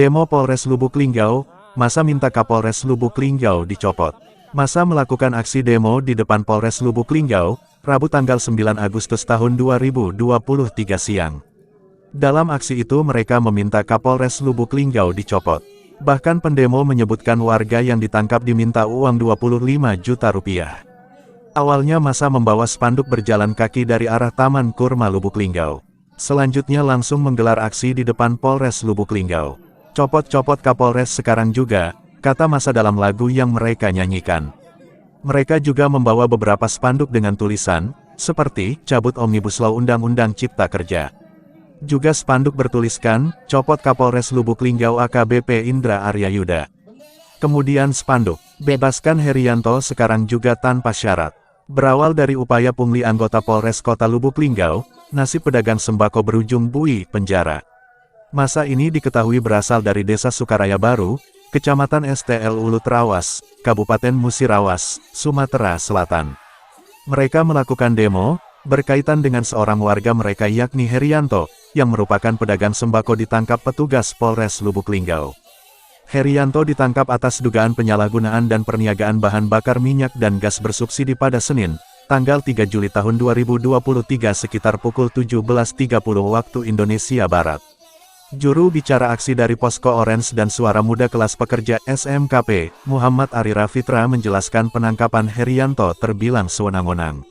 Demo Polres Lubuk Linggau, massa minta Kapolres Lubuk Linggau dicopot. Massa melakukan aksi demo di depan Polres Lubuk Linggau, Rabu tanggal 9 Agustus tahun 2023 siang. Dalam aksi itu mereka meminta Kapolres Lubuk Linggau dicopot. Bahkan pendemo menyebutkan warga yang ditangkap diminta uang 25 juta rupiah. Awalnya massa membawa spanduk berjalan kaki dari arah Taman Kurma Lubuk Linggau. Selanjutnya langsung menggelar aksi di depan Polres Lubuk Linggau. Copot-copot Kapolres sekarang juga, kata massa dalam lagu yang mereka nyanyikan. Mereka juga membawa beberapa spanduk dengan tulisan, seperti, cabut Omnibus Law Undang-Undang Cipta Kerja. Juga spanduk bertuliskan, copot Kapolres Lubuk Linggau AKBP Indra Aryayuda. Kemudian spanduk, bebaskan Herianto sekarang juga tanpa syarat. Berawal dari upaya pungli anggota Polres Kota Lubuk Linggau, nasib pedagang sembako berujung bui penjara. Massa ini diketahui berasal dari Desa Sukaraya Baru, Kecamatan STL Ulu Trawas, Kabupaten Musirawas, Sumatera Selatan. Mereka melakukan demo, berkaitan dengan seorang warga mereka yakni Herianto, yang merupakan pedagang sembako ditangkap petugas Polres Lubuk Linggau. Herianto ditangkap atas dugaan penyalahgunaan dan perniagaan bahan bakar minyak dan gas bersubsidi pada Senin, tanggal 3 Juli tahun 2023 sekitar pukul 17.30 waktu Indonesia Barat. Juru bicara aksi dari Posko Orange dan Suara Muda Kelas Pekerja SMKP, Muhammad Arira Fitra menjelaskan penangkapan Herianto terbilang sewenang-wenang.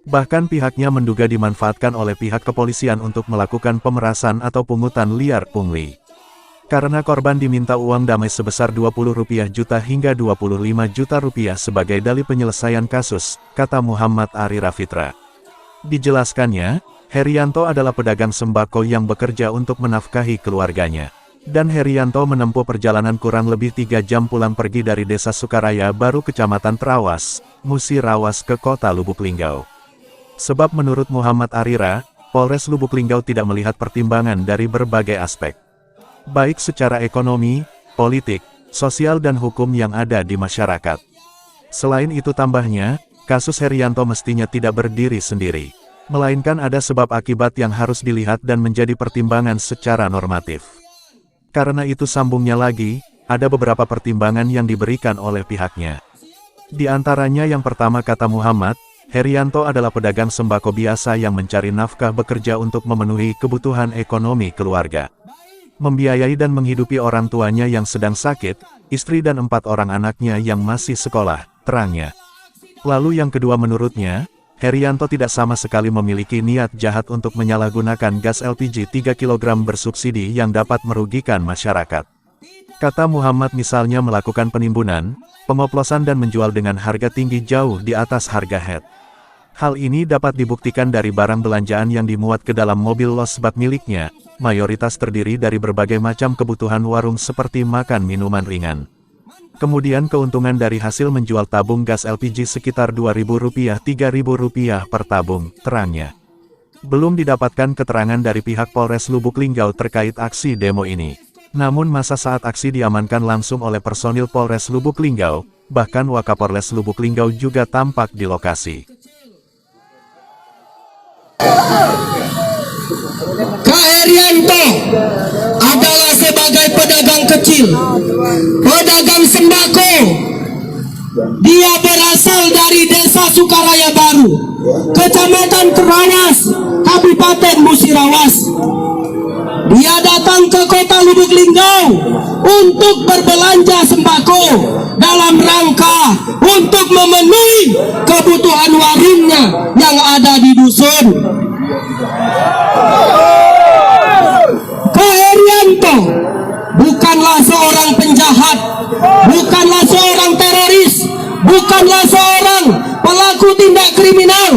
Bahkan pihaknya menduga dimanfaatkan oleh pihak kepolisian untuk melakukan pemerasan atau pungutan liar pungli. Karena korban diminta uang damai sebesar Rp20 juta hingga Rp25 juta sebagai dalih penyelesaian kasus, kata Muhammad Arira Fitra. Dijelaskannya, Herianto adalah pedagang sembako yang bekerja untuk menafkahi keluarganya. Dan Herianto menempuh perjalanan kurang lebih 3 jam pulang pergi dari Desa Sukaraya Baru Kecamatan Trawas, Musirawas ke Kota Lubuk Linggau. Sebab menurut Muhammad Arira, Polres Lubuk Linggau tidak melihat pertimbangan dari berbagai aspek. Baik secara ekonomi, politik, sosial dan hukum yang ada di masyarakat. Selain itu tambahnya, kasus Herianto mestinya tidak berdiri sendiri. Melainkan ada sebab akibat yang harus dilihat dan menjadi pertimbangan secara normatif. Karena itu sambungnya lagi, ada beberapa pertimbangan yang diberikan oleh pihaknya. Di antaranya yang pertama kata Muhammad, Herianto adalah pedagang sembako biasa yang mencari nafkah bekerja untuk memenuhi kebutuhan ekonomi keluarga. Membiayai dan menghidupi orang tuanya yang sedang sakit, istri dan 4 orang anaknya yang masih sekolah, terangnya. Lalu yang kedua menurutnya, Herianto tidak sama sekali memiliki niat jahat untuk menyalahgunakan gas LPG 3 kg bersubsidi yang dapat merugikan masyarakat. Kata Muhammad misalnya melakukan penimbunan, pengoplosan dan menjual dengan harga tinggi jauh di atas harga head. Hal ini dapat dibuktikan dari barang belanjaan yang dimuat ke dalam mobil losbak miliknya, mayoritas terdiri dari berbagai macam kebutuhan warung seperti makan minuman ringan. Kemudian keuntungan dari hasil menjual tabung gas LPG sekitar Rp2.000-Rp3.000 per tabung, terangnya. Belum didapatkan keterangan dari pihak Polres Lubuk Linggau terkait aksi demo ini. Namun massa saat aksi diamankan langsung oleh personil Polres Lubuk Linggau, bahkan Wakapolres Lubuk Linggau juga tampak di lokasi. Kak Herianto adalah sebagai pedagang kecil, pedagang sembako. Dia berasal dari Desa Sukaraya Baru, Kecamatan Trawas, Kabupaten Musirawas. Dia datang ke Kota Lubuk Linggau untuk berbelanja sembako dalam rangka untuk memenuhi kebutuhan warungnya yang ada di dusun. Kak Herianto bukanlah seorang penjahat, bukanlah seorang teroris, bukanlah seorang pelaku tindak kriminal,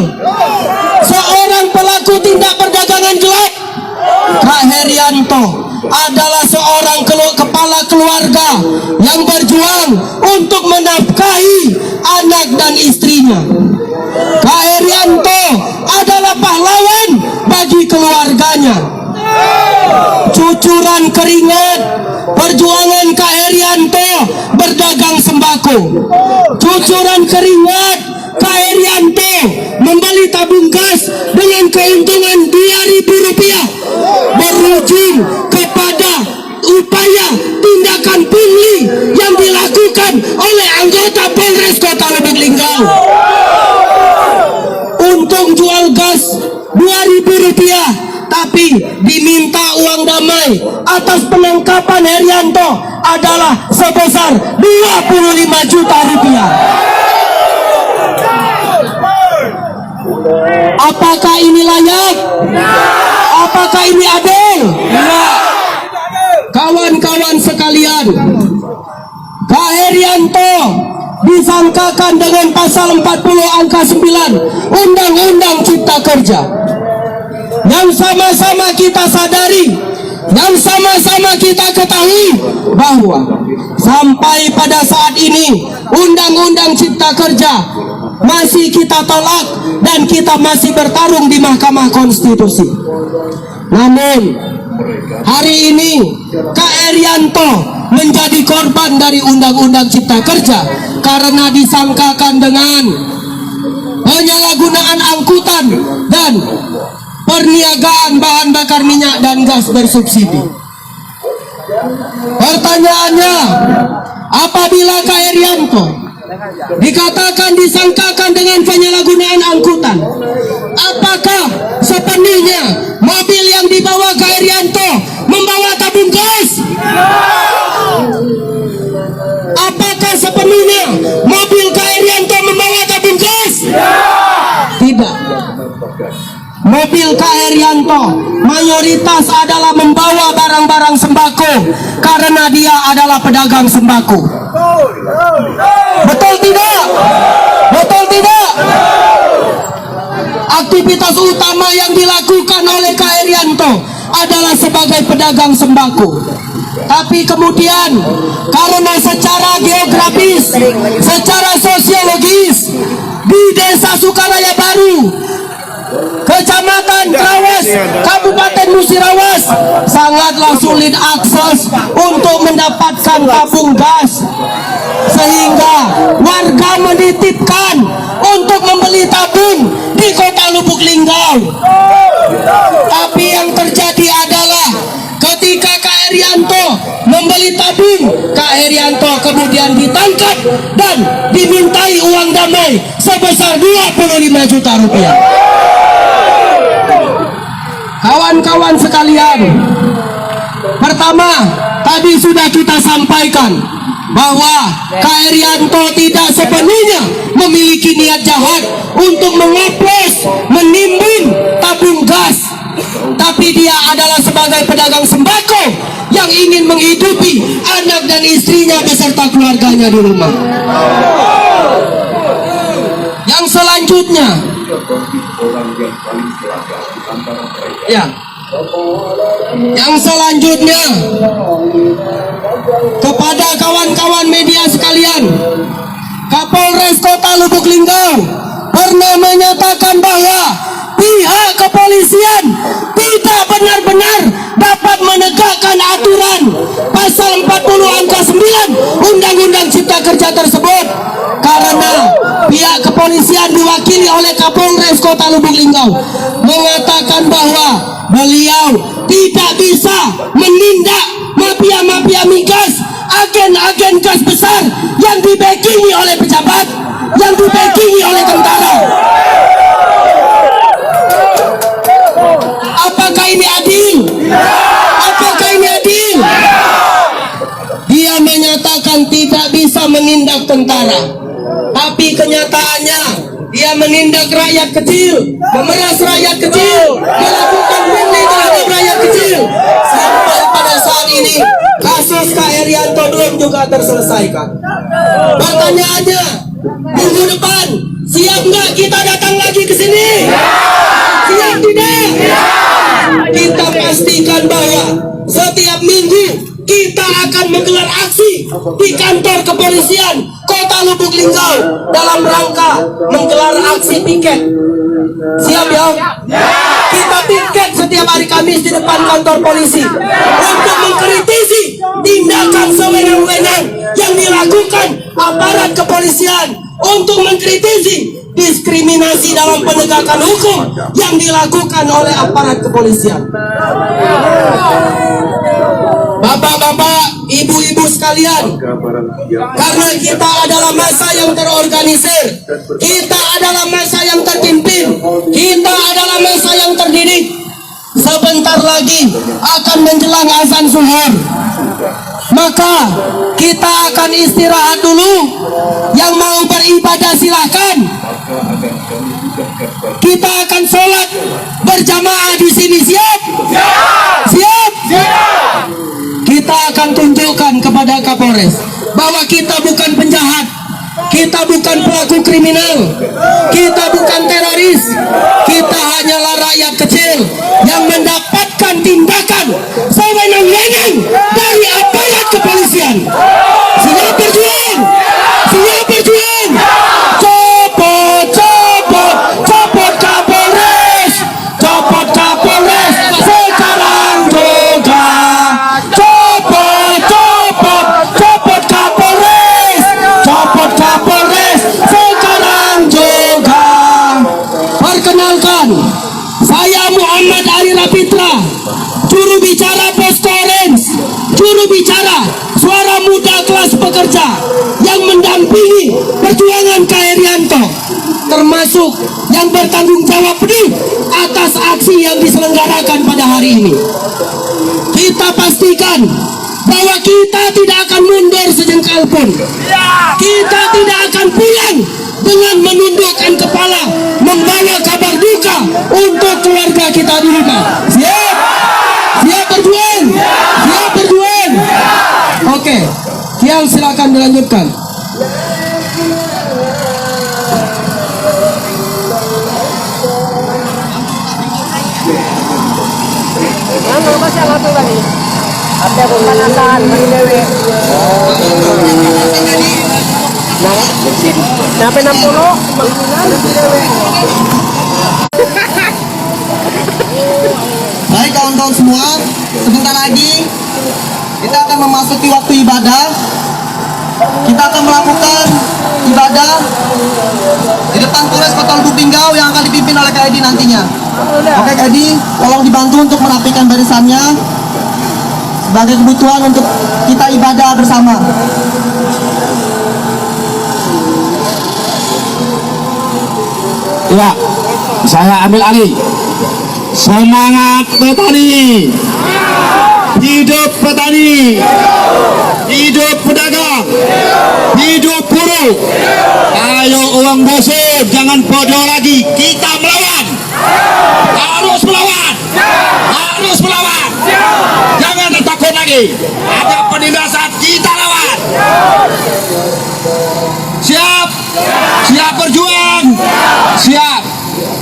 seorang pelaku tindak perdagangan gelap. Kak Herianto adalah seorang kepala keluarga yang berjuang untuk menafkahi anak dan istrinya. Kak Herianto adalah pahlawan bagi keluarganya. Cucuran keringat perjuangan Kak Herianto berdagang sembako. Cucuran keringat Kak Herianto membeli tabung gas dengan keuntungan Rp2.000 berujung kepada supaya tindakan pungli yang dilakukan oleh anggota Polres Kota Lubuk Linggau. Untung jual gas Rp2.000, tapi diminta uang damai atas penangkapan Herianto adalah sebesar Rp25 juta. Apakah ini layak? Apakah ini adil? Kawan-kawan sekalian, Kak Herianto disangkakan dengan pasal 40 angka 9 Undang-Undang Cipta Kerja, yang sama-sama kita sadari, yang sama-sama kita ketahui bahwa sampai pada saat ini Undang-Undang Cipta Kerja masih kita tolak dan kita masih bertarung di Mahkamah Konstitusi. Namun hari ini Kak Herianto menjadi korban dari Undang-Undang Cipta Kerja karena disangkakan dengan penyalahgunaan angkutan dan perniagaan bahan bakar minyak dan gas bersubsidi. Pertanyaannya, apabila Kak Herianto dikatakan disangkakan dengan penyalahgunaan angkutan, apakah sepenuhnya mobil yang dibawa Kak Herianto membawa tabung gas? Apakah sepenuhnya mobil Kak Herianto membawa tabung gas? Tidak. Mobil Kak Herianto mayoritas adalah membawa barang-barang sembako karena dia adalah pedagang sembako. Betul tidak? Betul tidak? Aktivitas utama yang dilakukan oleh Kak Herianto adalah sebagai pedagang sembako. Tapi kemudian karena secara geografis, secara sosiologis di Desa Sukaraya Baru, Kecamatan Trawas, Kabupaten Musirawas, sangatlah sulit akses untuk mendapatkan tabung gas, sehingga warga menitipkan untuk membeli tabung di Kota Lubuk Linggau. Tapi yang terjadi adalah ketika Kak Herianto membeli tabung, Kak Herianto kemudian ditangkap dan dimintai uang damai sebesar Rp25 juta. Kawan-kawan sekalian, pertama tadi sudah kita sampaikan bahwa Kak Herianto tidak sepenuhnya memiliki niat jahat untuk mengoplos, menimbun tabung gas, tapi dia adalah sebagai pedagang sembako yang ingin menghidupi anak dan istrinya beserta keluarganya di rumah. Yang selanjutnya, kepada kawan-kawan media sekalian, Kapolres Kota Lubuk Linggau pernah menyatakan bahwa pihak kepolisian tidak benar-benar dapat menegakkan aturan pasal 40 angka 9 Undang-Undang Cipta Kerja tersebut karena pihak kepolisian diwakili oleh Kapolres Kota Lubuk Linggau mengatakan bahwa beliau tidak bisa menindak mafia-mafia migas, agen-agen gas besar yang dibackingi oleh pejabat, yang dibackingi oleh tentara. Apakah ini adil? Apakah ini adil? Dia menyatakan tidak bisa menindak tentara, tapi kenyataannya dia menindak rakyat kecil, memeras rakyat kecil, melakukan pungli terhadap rakyat kecil. Sampai pada saat ini kasus Kak Herianto belum juga terselesaikan. Pertanyaannya, minggu depan siap nggak kita datang lagi ke sini? Siap tidak? Kita pastikan bahwa setiap minggu kita akan menggelar aksi di kantor kepolisian Kota Lubuk Linggau dalam rangka menggelar aksi piket. Siap ya? Kita piket setiap hari Kamis di depan kantor polisi untuk mengkritisi tindakan sewenang-wenang yang dilakukan aparat kepolisian, untuk mengkritisi diskriminasi dalam penegakan hukum yang dilakukan oleh aparat kepolisian. Bapak-bapak, sekalian, karena kita adalah massa yang terorganisir, kita adalah massa yang terpimpin, kita adalah massa yang terdidik. Sebentar lagi akan menjelang azan zuhur, maka kita akan istirahat dulu. Yang mau beribadah silakan. Kita akan sholat berjamaah di sini. Siap? Siap? Kita akan tunjukkan kepada Kapolres bahwa kita bukan penjahat, kita bukan pelaku kriminal, kita bukan teroris, kita hanyalah rakyat kecil yang mendapatkan tindakan sewenang-wenang dari aparat kepolisian. Siap berjuang! Siap berjuang! Copot, copot, copot Kapolres! Copot Kapolres sekarang juga! Copot, copot, copot Kapolres! Copot Kapolres sekarang juga! Perkenalkan, saya Muhammad Ali Rapitra, juru bicara Posko Orange, juru bicara suara muda kelas pekerja yang mendampingi perjuangan Kak Herianto, termasuk yang bertanggung jawab penuh atas aksi yang diselenggarakan pada hari ini. Kita pastikan bahwa kita tidak akan mundur sejengkal pun. Kita tidak akan pulang dengan menundukkan kepala, membawa kabar duka untuk keluarga kita di rumah. Siap? Siap berjuang? Siap berjuang? Oke, Kiang silakan dilanjutkan. Ada pemanasan dewe. Sampai 60 Baik kawan-kawan semua, sebentar lagi kita akan memasuki waktu ibadah. Kita akan melakukan ibadah di depan Polres Kota Lubuk Linggau yang akan dipimpin oleh Kak Edi nantinya. Oke Kak Edi, tolong dibantu untuk merapikan barisannya sebagai kebutuhan untuk kita ibadah bersama. Ya, saya ambil alih. Semangat petani, hidup petani, hidup pedagang, hidup buruh. Ayo uang busuk, jangan bodoh lagi. Kita melawan, harus melawan, harus melawan. Jangan takut lagi. Ada penindasan, kita lawan. Siap, siap berjuang, siap.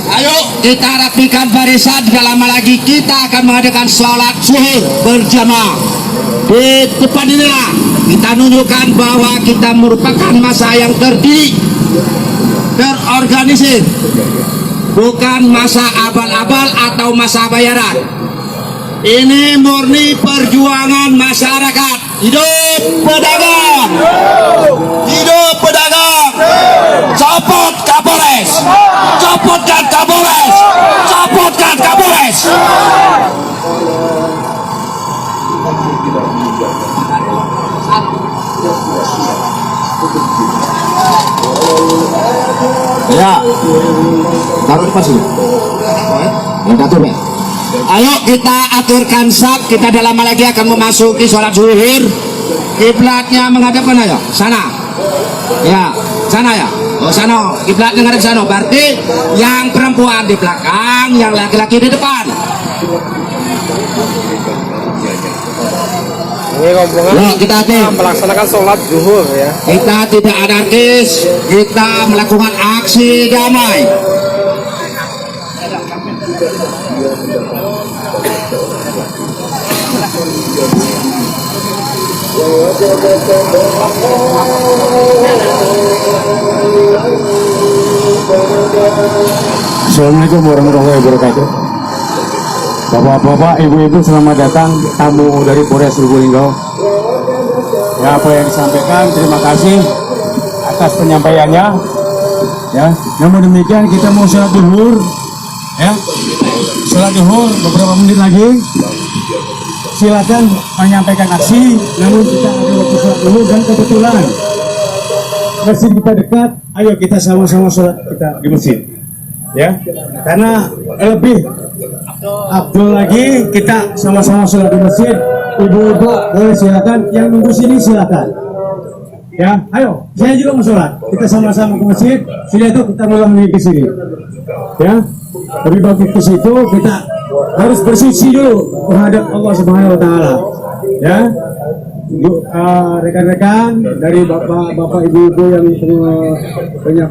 Ayo kita rapikan barisan. Tidak lama lagi kita akan mengadakan sholat zuhur berjamaah. Di depan inilah kita menunjukkan bahwa kita merupakan massa yang terdidik, terorganisir, bukan massa abal-abal atau massa bayaran. Ini murni perjuangan masyarakat. Hidup pedagang, hidup pedagang. Copot Kapolres, copotkan Kapolres, copotkan Kapolres. Ya, taruh pas ini. Yang atur ya. Ayo kita aturkan saf. Kita dalam lama lagi akan memasuki sholat zuhur. Kiblatnya menghadap mana ya? Sana. Ya, sana ya. Oh sana. Kiblatnya menghadap sana. Berarti yang perempuan di belakang, yang laki-laki di depan. Ini rombongan Yuk, kita atur. melaksanakan sholat zuhur ya. Kita tidak anarkis. Kita melakukan aksi damai. Assalamualaikum warahmatullahi wabarakatuh. Bapak-bapak, ibu-ibu, selamat datang tamu dari Polres Lubuk Linggau. Ya, apa yang disampaikan, terima kasih atas penyampaiannya. Ya, namun demikian kita mau sholat zuhur. Ya, sholat zuhur beberapa menit lagi. Silakan menyampaikan aksi, namun kita ada sholat zuhur dan kebetulan masjid kita dekat, ayo kita sama-sama sholat kita di masjid. Ya, karena lebih afdol lagi kita sama-sama sholat di masjid. Ibu-ibu boleh silakan, yang nunggu sini silakan. Ya, ayo, saya juga mau sholat. Kita sama-sama ke masjid. Sudah itu kita pulang lagi ke sini. Ya, lebih bagus ke situ kita harus bersuci dulu menghadap Allah Subhanahu Wa Taala. Ya, rekan-rekan dari bapak ibu-ibu yang punya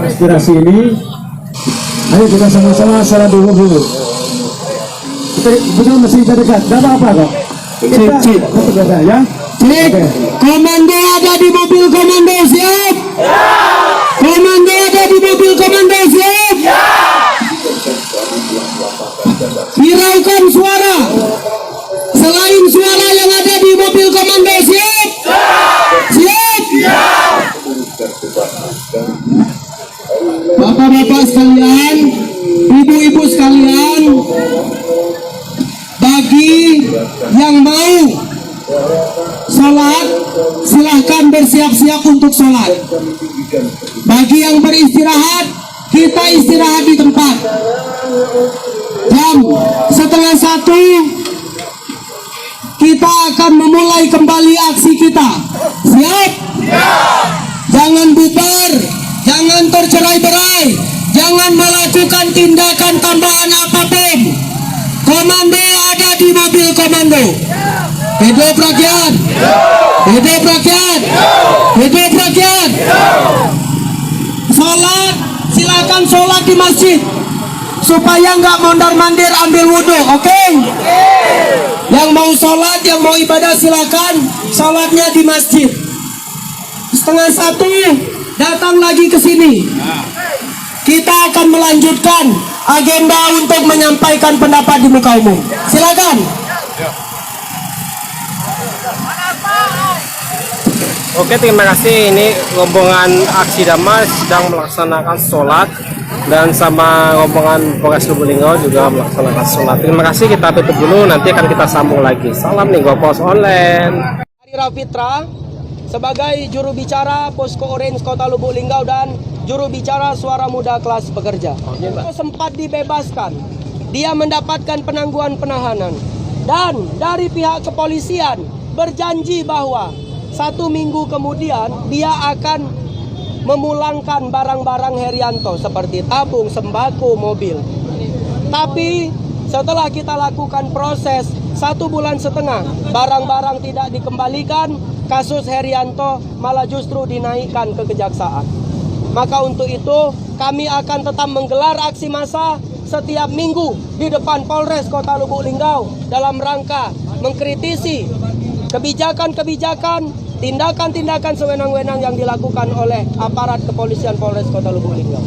inspirasi ini, ayo kita sama-sama sholat dulu. Kita betul masih dekat, tidak apa-apa kok. Kita ya. Cek, komando ada di mobil komando siap. Komando ada di mobil komando siap. Hiraukan suara. Selain suara yang ada di mobil komando siap. Siap. Bapak-bapak sekalian, ibu-ibu sekalian, bagi yang mau sholat, silahkan bersiap-siap untuk sholat. Bagi yang beristirahat, kita istirahat di tempat. Jam 12:30 kita akan memulai kembali aksi kita. Siap? Jangan bubar, jangan tercerai-berai, jangan melakukan tindakan tambahan apapun. Komando ada di mobil komando. Hidup rakyat, hidup rakyat, hidup rakyat. Sholat, silakan sholat di masjid supaya nggak mondar-mandir ambil wudhu, oke? Yang mau sholat, yang mau ibadah silakan sholatnya di masjid. 12:30 datang lagi ke sini. Kita akan melanjutkan agenda untuk menyampaikan pendapat di muka umum. Silakan. Oke, terima kasih. Ini rombongan aksi damai sedang melaksanakan sholat, dan sama rombongan Polres Lubuk Linggau juga melaksanakan sholat. Terima kasih, kita tutup dulu, nanti akan kita sambung lagi. Salam Linggau Pos Online. Ari Rafitra sebagai juru bicara Posko Orange Kota Lubuk Linggau dan juru bicara Suara Muda Kelas Pekerja. Sempat dibebaskan, dia mendapatkan penangguhan penahanan, dan dari pihak kepolisian berjanji bahwa 1 minggu kemudian dia akan memulangkan barang-barang Herianto seperti tabung, sembako, mobil. Tapi setelah kita lakukan proses 1,5 bulan, barang-barang tidak dikembalikan, kasus Herianto malah justru dinaikkan ke kejaksaan. Maka untuk itu kami akan tetap menggelar aksi massa setiap minggu di depan Polres Kota Lubuk Linggau dalam rangka mengkritisi kebijakan-kebijakan, tindakan-tindakan sewenang-wenang yang dilakukan oleh aparat kepolisian Polres Kota Lubuk Linggau.